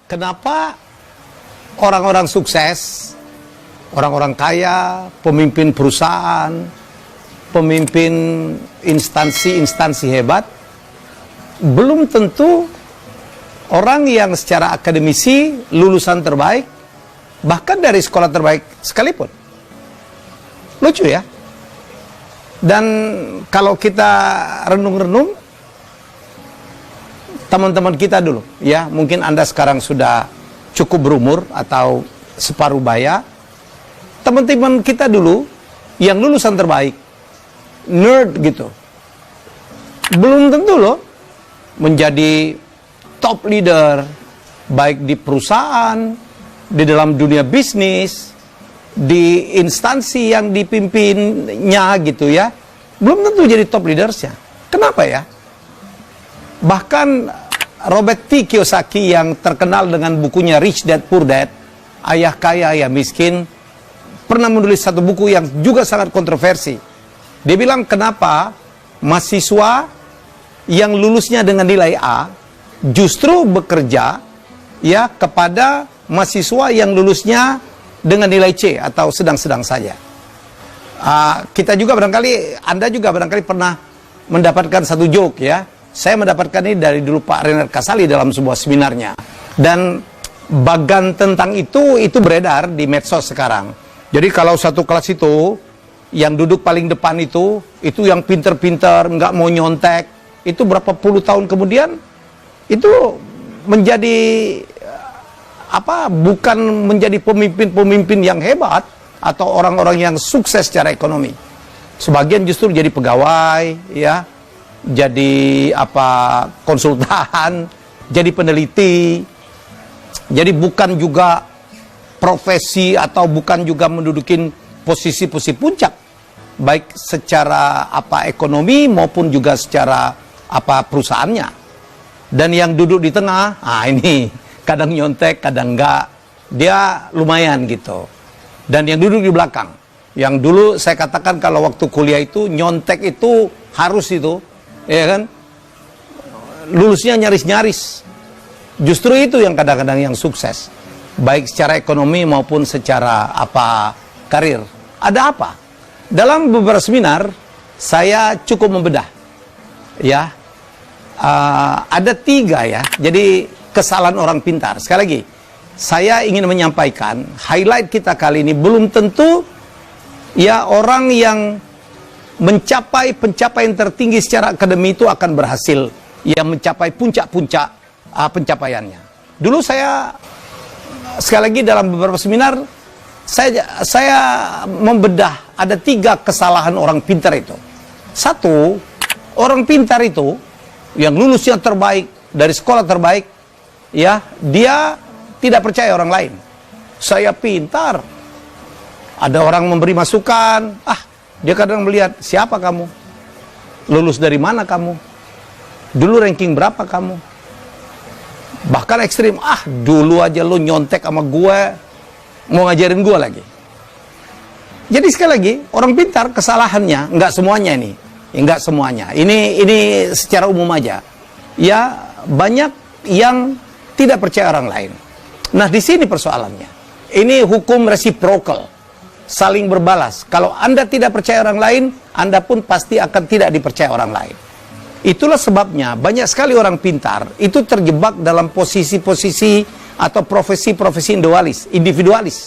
Kenapa orang-orang sukses, orang-orang kaya, pemimpin perusahaan, pemimpin instansi-instansi hebat, belum tentu orang yang secara akademisi lulusan terbaik, bahkan dari sekolah terbaik sekalipun. Lucu ya. Dan kalau kita renung-renung, teman-teman kita dulu, ya mungkin Anda sekarang sudah cukup berumur atau separuh baya. Teman-teman kita dulu yang lulusan terbaik, nerd gitu, belum tentu loh menjadi top leader, baik di perusahaan, di dalam dunia bisnis, di instansi yang dipimpinnya gitu ya, belum tentu jadi top leadersnya. Kenapa ya? Bahkan Robert T. Kiyosaki yang terkenal dengan bukunya Rich Dad Poor Dad, Ayah Kaya Ayah Miskin, pernah menulis satu buku yang juga sangat kontroversi. Dia bilang kenapa mahasiswa yang lulusnya dengan nilai A justru bekerja ya kepada mahasiswa yang lulusnya dengan nilai C atau sedang-sedang saja. Kita juga barangkali, Anda juga barangkali pernah mendapatkan satu joke ya. Saya mendapatkan ini dari dulu Pak Renard Kasali dalam sebuah seminarnya. Dan bagan tentang itu beredar di medsos sekarang. Jadi kalau satu kelas itu, yang duduk paling depan itu yang pinter-pinter, nggak mau nyontek, itu berapa puluh tahun kemudian, itu menjadi, bukan menjadi pemimpin-pemimpin yang hebat, atau orang-orang yang sukses secara ekonomi. Sebagian justru jadi pegawai, ya, jadi konsultan, jadi peneliti, jadi bukan juga profesi atau bukan juga mendudukin posisi-posisi puncak, baik secara ekonomi maupun juga secara perusahaannya. Dan yang duduk di tengah, ini kadang nyontek, kadang enggak, dia lumayan gitu. Dan yang duduk di belakang, yang dulu saya katakan kalau waktu kuliah itu nyontek itu harus itu, ya kan, lulusnya nyaris-nyaris. Justru itu yang kadang-kadang yang sukses, baik secara ekonomi maupun secara karir. Ada apa? Dalam beberapa seminar saya cukup membedah, ya, ada 3 ya. Jadi kesalahan orang pintar. Sekali lagi, saya ingin menyampaikan highlight kita kali ini belum tentu ya orang yang mencapai pencapaian tertinggi secara akademi itu akan berhasil yang mencapai puncak-puncak pencapaiannya. Dulu saya sekali lagi dalam beberapa seminar saya membedah ada 3 kesalahan orang pintar itu. 1, orang pintar itu yang lulusnya terbaik dari sekolah terbaik, ya, dia tidak percaya orang lain. Saya pintar. Ada orang memberi masukan, dia kadang melihat, siapa kamu? Lulus dari mana kamu? Dulu ranking berapa kamu? Bahkan ekstrim, dulu aja lu nyontek sama gue, mau ngajarin gue lagi. Jadi sekali lagi, orang pintar kesalahannya, enggak semuanya ini. Enggak semuanya. Ini secara umum aja. Ya, banyak yang tidak percaya orang lain. Nah, di sini persoalannya. Ini hukum reciprocal. Saling berbalas. Kalau Anda tidak percaya orang lain, Anda pun pasti akan tidak dipercaya orang lain. Itulah sebabnya banyak sekali orang pintar itu terjebak dalam posisi-posisi atau profesi-profesi individualis.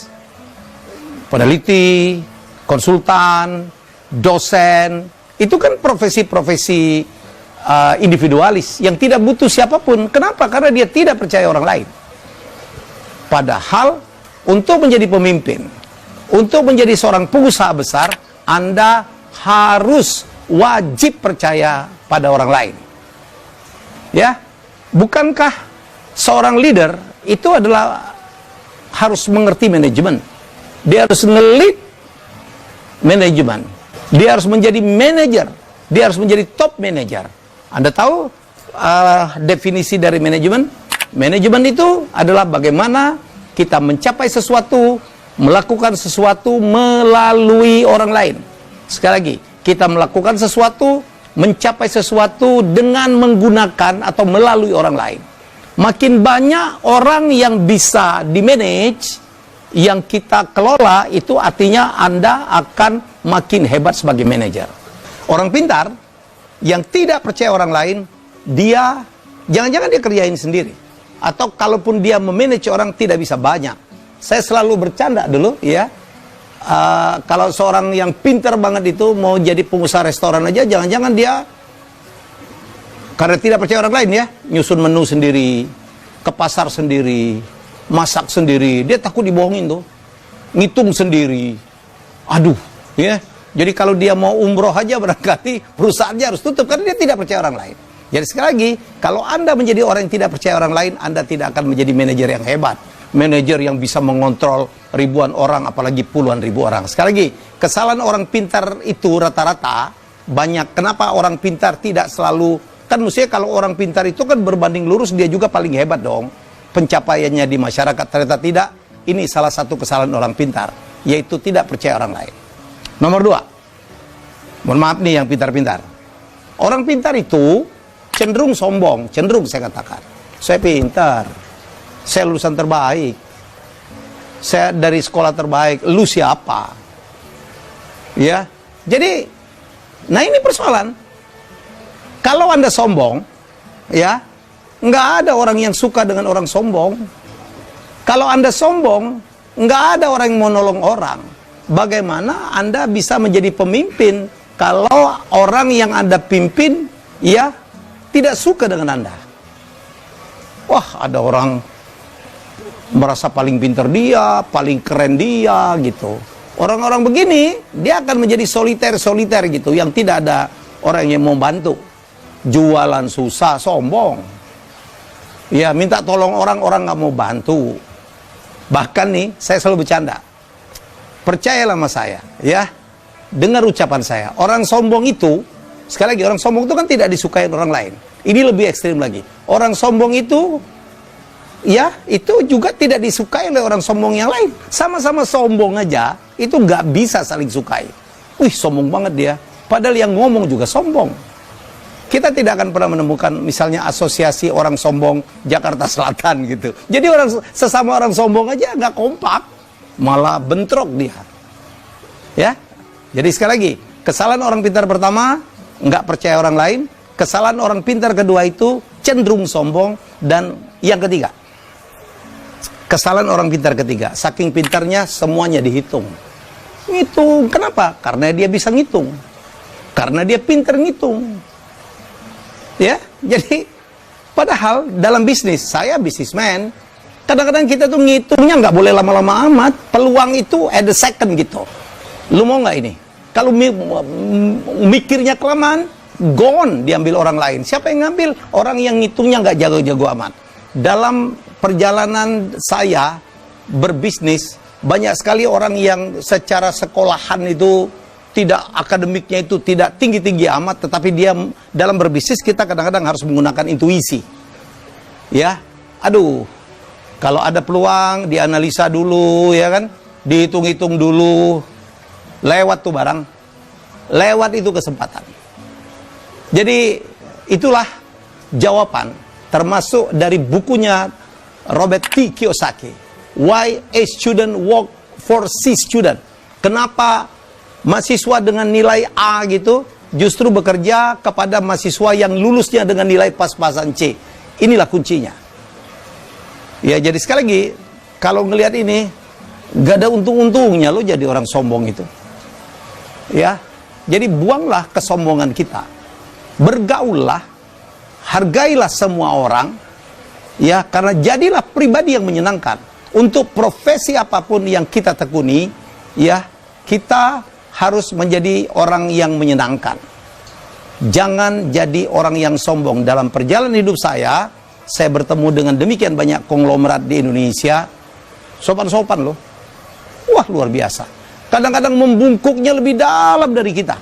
Peneliti, konsultan, dosen, itu kan profesi-profesi individualis yang tidak butuh siapapun. Kenapa? Karena dia tidak percaya orang lain. Padahal untuk menjadi pemimpin, untuk menjadi seorang pengusaha besar, Anda harus wajib percaya pada orang lain. Ya, bukankah seorang leader itu adalah harus mengerti manajemen? Dia harus ngelit manajemen. Dia harus menjadi manajer. Dia harus menjadi top manager. Anda tahu definisi dari manajemen? Manajemen itu adalah bagaimana kita mencapai sesuatu, melakukan sesuatu melalui orang lain. Sekali lagi, kita melakukan sesuatu, mencapai sesuatu dengan menggunakan atau melalui orang lain. Makin banyak orang yang bisa di-manage, yang kita kelola, itu artinya Anda akan makin hebat sebagai manajer. Orang pintar yang tidak percaya orang lain, dia jangan-jangan dia kerjain sendiri. Atau kalaupun dia memanage orang tidak bisa banyak. Saya selalu bercanda dulu ya. Kalau seorang yang pintar banget itu mau jadi pengusaha restoran aja, jangan-jangan dia karena tidak percaya orang lain ya, nyusun menu sendiri, ke pasar sendiri, masak sendiri, dia takut dibohongin tuh, ngitung sendiri, aduh, ya. Jadi kalau dia mau umroh aja barangkali perusahaannya harus tutup karena dia tidak percaya orang lain. Jadi sekali lagi, kalau Anda menjadi orang yang tidak percaya orang lain, Anda tidak akan menjadi manajer yang hebat, manajer yang bisa mengontrol ribuan orang, apalagi puluhan ribu orang. Sekali lagi, kesalahan orang pintar itu rata-rata banyak. Kenapa orang pintar tidak selalu, kan mestinya kalau orang pintar itu kan berbanding lurus dia juga paling hebat dong pencapaiannya di masyarakat. Ternyata tidak. Ini salah satu kesalahan orang pintar, yaitu tidak percaya orang lain. Nomor 2, mohon maaf nih yang pintar-pintar, orang pintar itu cenderung sombong, cenderung saya katakan, saya pintar, saya lulusan terbaik, saya dari sekolah terbaik, lu siapa? Ya, jadi, nah ini persoalan. Kalau Anda sombong, ya, nggak ada orang yang suka dengan orang sombong. Kalau Anda sombong, nggak ada orang yang mau nolong orang. Bagaimana Anda bisa menjadi pemimpin kalau orang yang Anda pimpin, ya, tidak suka dengan Anda? Wah, ada orang merasa paling pintar dia, paling keren dia, gitu. Orang-orang begini, dia akan menjadi soliter-soliter gitu, yang tidak ada orang yang mau bantu. Jualan susah, sombong. Ya, minta tolong orang-orang nggak mau bantu. Bahkan nih, saya selalu bercanda. Percayalah sama saya, ya. Dengar ucapan saya. Orang sombong itu, sekali lagi, orang sombong itu kan tidak disukai orang lain. Ini lebih ekstrim lagi. Orang sombong itu, ya, itu juga tidak disukai oleh orang sombong yang lain. Sama-sama sombong aja, itu nggak bisa saling sukai. Wih, sombong banget dia. Padahal yang ngomong juga sombong. Kita tidak akan pernah menemukan misalnya asosiasi orang sombong Jakarta Selatan gitu. Jadi sesama orang sombong aja nggak kompak, malah bentrok dia. Ya, jadi sekali lagi, kesalahan orang pintar pertama nggak percaya orang lain. Kesalahan orang pintar kedua itu cenderung sombong. Dan yang ketiga, kesalahan orang pintar ketiga, saking pintarnya semuanya dihitung. Ngitung, kenapa? Karena dia bisa ngitung. Karena dia pintar ngitung. Ya, jadi padahal dalam bisnis, saya bisnismen, kadang-kadang kita tuh ngitungnya nggak boleh lama-lama amat. Peluang itu at the second gitu. Lu mau nggak ini? Kalau mikirnya kelamaan, gone, diambil orang lain. Siapa yang ngambil? Orang yang ngitungnya nggak jago-jago amat. Dalam perjalanan saya berbisnis, banyak sekali orang yang secara sekolahan itu tidak, akademiknya itu tidak tinggi-tinggi amat, tetapi dia dalam berbisnis kita kadang-kadang harus menggunakan intuisi. Ya, aduh, kalau ada peluang dianalisa dulu, ya kan, dihitung-hitung dulu, lewat tuh barang, lewat itu kesempatan. Jadi itulah jawaban, termasuk dari bukunya Robert T. Kiyosaki, Why a Student Work for C Student. Kenapa mahasiswa dengan nilai A gitu justru bekerja kepada mahasiswa yang lulusnya dengan nilai pas-pasan C. Inilah kuncinya. Ya, jadi sekali lagi, kalau ngelihat ini, gak ada untung-untungnya lo jadi orang sombong itu. Ya, jadi buanglah kesombongan kita. Bergaullah, hargailah semua orang, ya, karena jadilah pribadi yang menyenangkan. Untuk profesi apapun yang kita tekuni, ya, kita harus menjadi orang yang menyenangkan. Jangan jadi orang yang sombong. Dalam perjalanan hidup saya bertemu dengan demikian banyak konglomerat di Indonesia. Sopan-sopan loh. Wah, luar biasa. Kadang-kadang membungkuknya lebih dalam dari kita.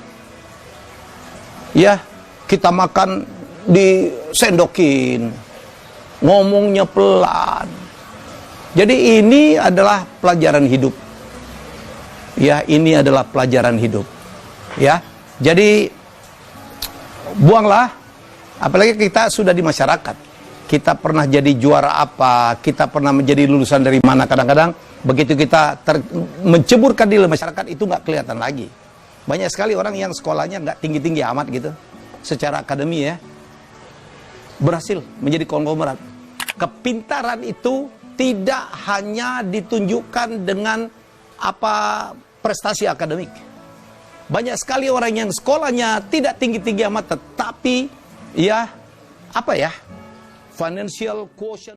Ya, kita makan disendokin. Ngomongnya pelan. Jadi ini adalah pelajaran hidup. Ya, ini adalah pelajaran hidup. Ya, jadi buanglah, apalagi kita sudah di masyarakat. kita pernah jadi juara apa, kita pernah menjadi lulusan dari mana. Kadang-kadang begitu kita menceburkan di masyarakat itu nggak kelihatan lagi. Banyak sekali orang yang sekolahnya nggak tinggi-tinggi amat gitu, secara akademi ya, berhasil menjadi konglomerat. Kepintaran itu tidak hanya ditunjukkan dengan prestasi akademik. Banyak sekali orang yang sekolahnya tidak tinggi-tinggi amat, tetapi ya financial quotient